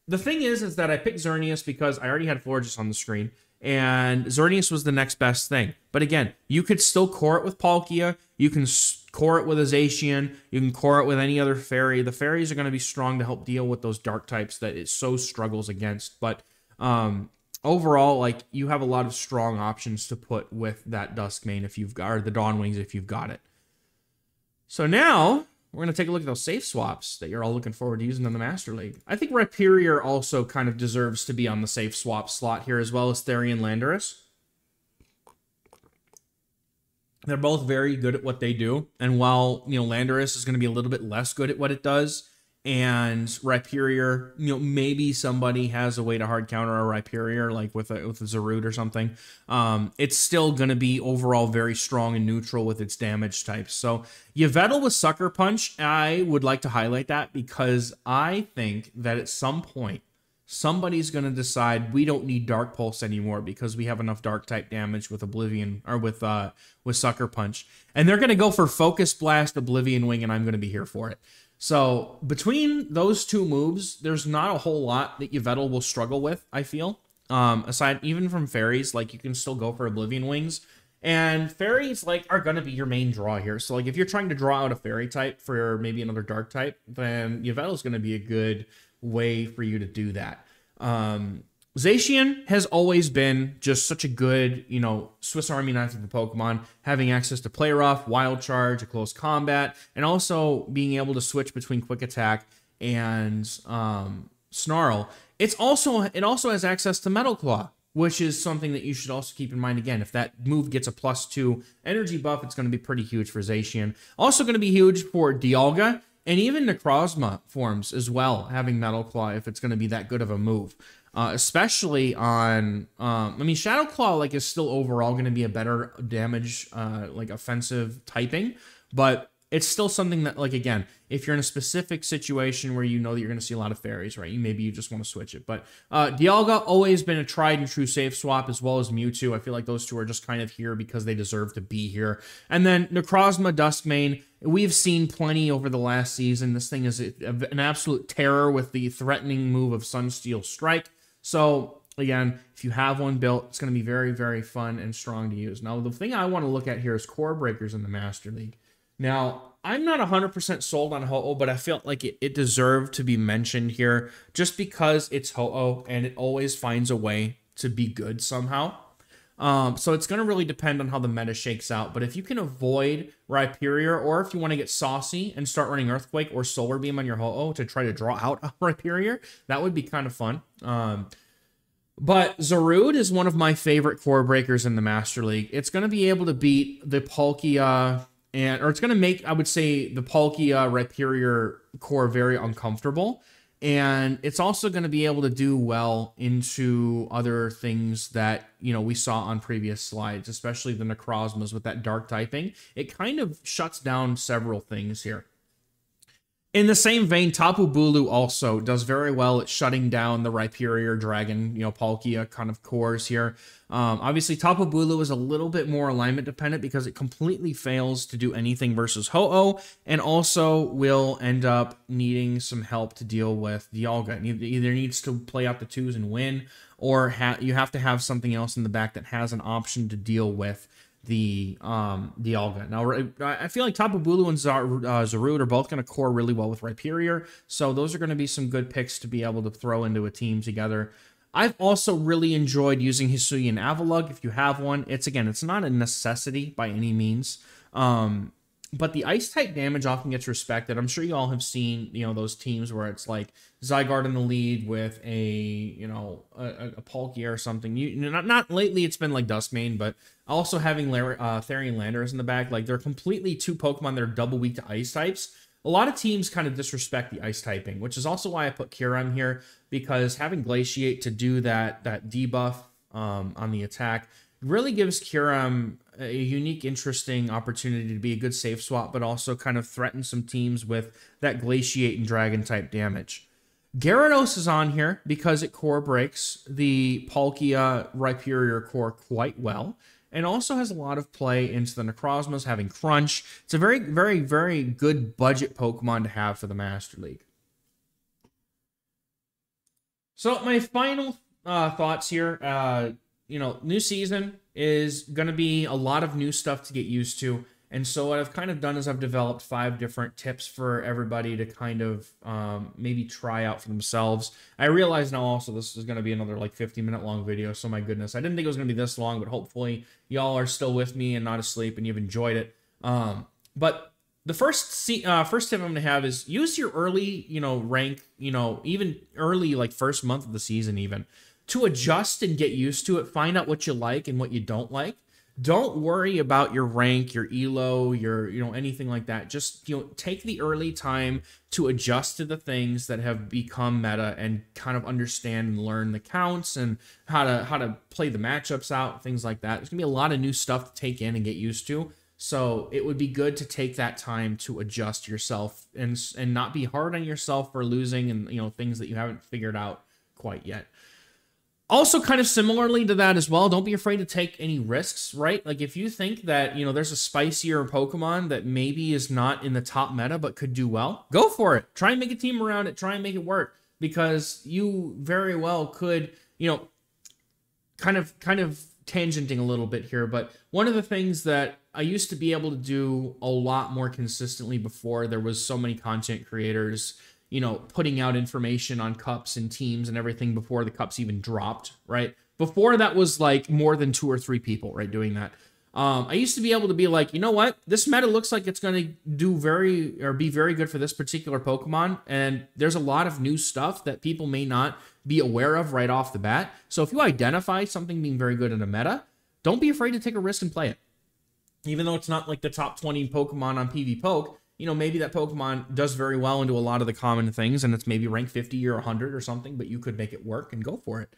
the thing is that I picked Xerneas because I already had Florges on the screen, and Xerneas was the next best thing. But again, you could still core it with Palkia, you can core it with a Zacian, you can core it with any other fairy. The fairies are going to be strong to help deal with those dark types that it so struggles against. But overall, like, you have a lot of strong options to put with that Duskmane if you've got, or the Dawn Wings if you've got it. So now we're going to take a look at those safe swaps that you're all looking forward to using in the Master League. I think Rhyperior also kind of deserves to be on the safe swap slot here, as well as Therian Landorus. They're both very good at what they do. And while, you know, Landorus is going to be a little bit less good at what it does, and Rhyperior, you know, maybe somebody has a way to hard counter a Rhyperior, like with a Zarude or something. It's still going to be overall very strong and neutral with its damage types. So Yveltal with Sucker Punch, I would like to highlight that because I think that at some point, somebody's going to decide we don't need Dark Pulse anymore because we have enough dark type damage with Oblivion, or with Sucker Punch. And they're going to go for Focus Blast, Oblivion Wing, and I'm going to be here for it. So between those two moves, there's not a whole lot that Yveltal will struggle with, I feel. Aside even from fairies, like, you can still go for Oblivion Wings. And fairies, like, are going to be your main draw here. So, like, if you're trying to draw out a fairy type for maybe another dark type, then Yveltal is going to be a good way for you to do that. Zacian has always been just such a good, you know, Swiss Army knife of a Pokemon, having access to Play Rough, Wild Charge, a close combat, and also being able to switch between Quick Attack and Snarl. It also has access to Metal Claw, which is something that you should also keep in mind. Again, if that move gets a +2 energy buff, it's going to be pretty huge for Zacian. Also going to be huge for Dialga, and even Necrozma forms as well, having Metal Claw if it's going to be that good of a move. Especially on, I mean, Shadow Claw, like, is still overall going to be a better damage, like, offensive typing, but it's still something that, like, again, if you're in a specific situation where you know that you're going to see a lot of fairies, right, maybe you just want to switch it. But Dialga, always been a tried and true safe swap, as well as Mewtwo. I feel like those two are just kind of here because they deserve to be here. And then Necrozma, Duskmane, we've seen plenty over the last season. This thing is an absolute terror with the threatening move of Sunsteel Strike. So, again, if you have one built, it's going to be very, very fun and strong to use. Now, the thing I want to look at here is Corebreakers in the Master League. Now, I'm not 100% sold on Ho-Oh, but I felt like it deserved to be mentioned here just because it's Ho-Oh and it always finds a way to be good somehow. So it's going to really depend on how the meta shakes out. But if you can avoid Rhyperior, or if you want to get saucy and start running Earthquake or Solar Beam on your Ho-Oh to try to draw out a Rhyperior, that would be kind of fun. But Zarude is one of my favorite core breakers in the Master League. It's going to be able to beat the Palkia, or it's going to make, I would say, the Palkia Rhyperior core very uncomfortable. And it's also going to be able to do well into other things that, you know, we saw on previous slides, especially the Necrozmas with that dark typing. It kind of shuts down several things here. In the same vein, Tapu Bulu also does very well at shutting down the Rhyperior Dragon, you know, Palkia kind of cores here. Obviously, Tapu Bulu is a little bit more alignment dependent because it completely fails to do anything versus Ho-Oh, and also will end up needing some help to deal with Dialga. It either needs to play out the twos and win, or you have to have something else in the back that has an option to deal with Olga. Now, I feel like Tapu Bulu and Zarude are both going to core really well with Rhyperior, so those are going to be some good picks to be able to throw into a team together. I've also really enjoyed using Hisuian Avalugg. If you have one, it's not a necessity by any means. But the ice type damage often gets respected. I'm sure you all have seen, those teams where it's like Zygarde in the lead with a Palkia or something. Not lately, it's been like Duskmane, but also having Therian Landorus in the back. Like, they're completely two Pokemon that are double weak to ice types. A lot of teams kind of disrespect the ice typing, which is also why I put Kyurem here, because having Glaciate to do that debuff on the attack really gives Kyurem a unique, interesting opportunity to be a good safe swap, but also kind of threaten some teams with that Glaciate and Dragon type damage. Gyarados is on here because it core breaks the Palkia Rhyperior core quite well, and also has a lot of play into the Necrozmas, having Crunch. It's a very, very, very good budget Pokemon to have for the Master League. So my final thoughts here, new season is going to be a lot of new stuff to get used to. And so what I've kind of done is I've developed 5 different tips for everybody to kind of maybe try out for themselves. I realize now also this is going to be another like 50-minute long video. So my goodness, I didn't think it was going to be this long, but hopefully y'all are still with me and not asleep and you've enjoyed it. But the first tip I'm going to have is use your early, rank, even early, like first month of the season even, to adjust and get used to it. Find out what you like and what you don't like. Don't worry about your rank, your elo, your, anything like that. Just, take the early time to adjust to the things that have become meta and kind of understand and learn the counts and how to play the matchups out, things like that. There's going to be a lot of new stuff to take in and get used to. So it would be good to take that time to adjust yourself and not be hard on yourself for losing and, things that you haven't figured out quite yet. Also, kind of similarly to that as well, don't be afraid to take any risks, right? Like, if you think that, there's a spicier Pokemon that maybe is not in the top meta but could do well, go for it. Try and make a team around it. Try and make it work, because you very well could, kind of tangenting a little bit here, but one of the things that I used to be able to do a lot more consistently before there was so many content creators putting out information on cups and teams and everything before the cups even dropped, right? Before that was like more than 2 or 3 people, right, doing that. I used to be able to be like, you know what? This meta looks like it's going to be very good for this particular Pokemon. And there's a lot of new stuff that people may not be aware of right off the bat. So if you identify something being very good in a meta, don't be afraid to take a risk and play it. Even though it's not like the top 20 Pokemon on PvPoke, maybe that Pokemon does very well into a lot of the common things, and it's maybe rank 50 or 100 or something, but you could make it work and go for it.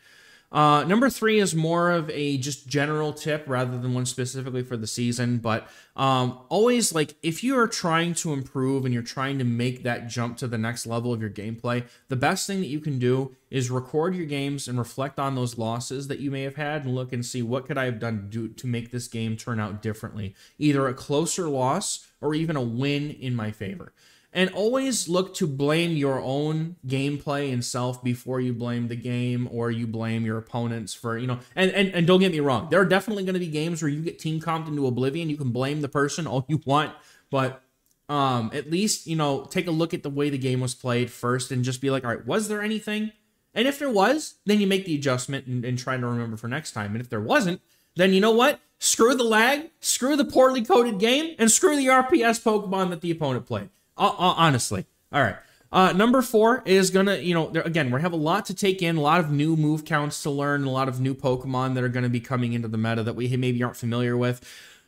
Number 3 is more of a just general tip rather than one specifically for the season, but always, like, if you are trying to improve and you're trying to make that jump to the next level of your gameplay, the best thing that you can do is record your games and reflect on those losses that you may have had and look and see what could I have done to make this game turn out differently, either a closer loss or even a win in my favor. And always look to blame your own gameplay and self before you blame the game or you blame your opponents for, and don't get me wrong, there are definitely going to be games where you get team comped into oblivion. You can blame the person all you want, but at least, take a look at the way the game was played first and just be like, all right, was there anything? And if there was, then you make the adjustment and try to remember for next time. And if there wasn't, then you know what? Screw the lag, screw the poorly coded game, and screw the RPS Pokemon that the opponent played. Honestly. All right. Number 4 is gonna, again, we have a lot to take in, a lot of new move counts to learn, a lot of new Pokemon that are going to be coming into the meta that we maybe aren't familiar with.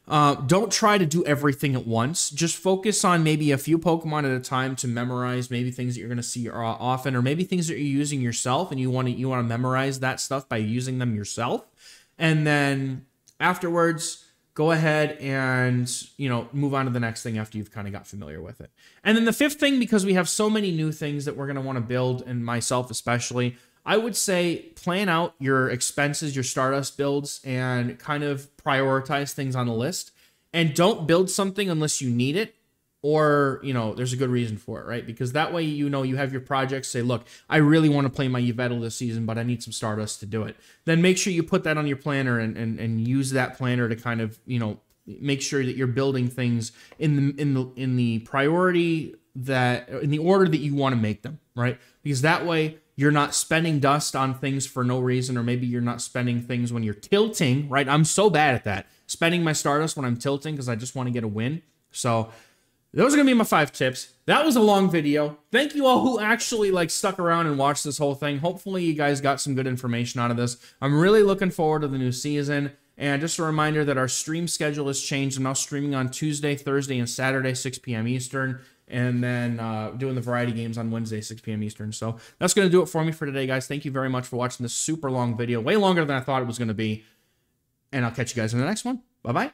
Don't try to do everything at once. Just focus on maybe a few Pokemon at a time to memorize maybe things that you're going to see often, or maybe things that you're using yourself and you want to memorize that stuff by using them yourself. And then afterwards, go ahead and, move on to the next thing after you've kind of got familiar with it. And then the 5th thing, because we have so many new things that we're going to want to build, and myself especially, I would say plan out your expenses, your Stardust builds, and kind of prioritize things on the list. And don't build something unless you need it or, there's a good reason for it, right? Because that way, you have your projects, say, look, I really want to play my Yveltal this season, but I need some Stardust to do it. Then make sure you put that on your planner and use that planner to kind of, make sure that you're building things in the priority that, in the order that you want to make them, right? Because that way you're not spending dust on things for no reason, or maybe you're not spending things when you're tilting, right? I'm so bad at that. Spending my Stardust when I'm tilting because I just want to get a win. So those are going to be my 5 tips. That was a long video. Thank you all who actually like stuck around and watched this whole thing. Hopefully you guys got some good information out of this. I'm really looking forward to the new season. And just a reminder that our stream schedule has changed. I'm now streaming on Tuesday, Thursday, and Saturday, 6 p.m. Eastern. And then doing the variety games on Wednesday, 6 p.m. Eastern. So that's going to do it for me for today, guys. Thank you very much for watching this super long video. Way longer than I thought it was going to be. And I'll catch you guys in the next one. Bye-bye.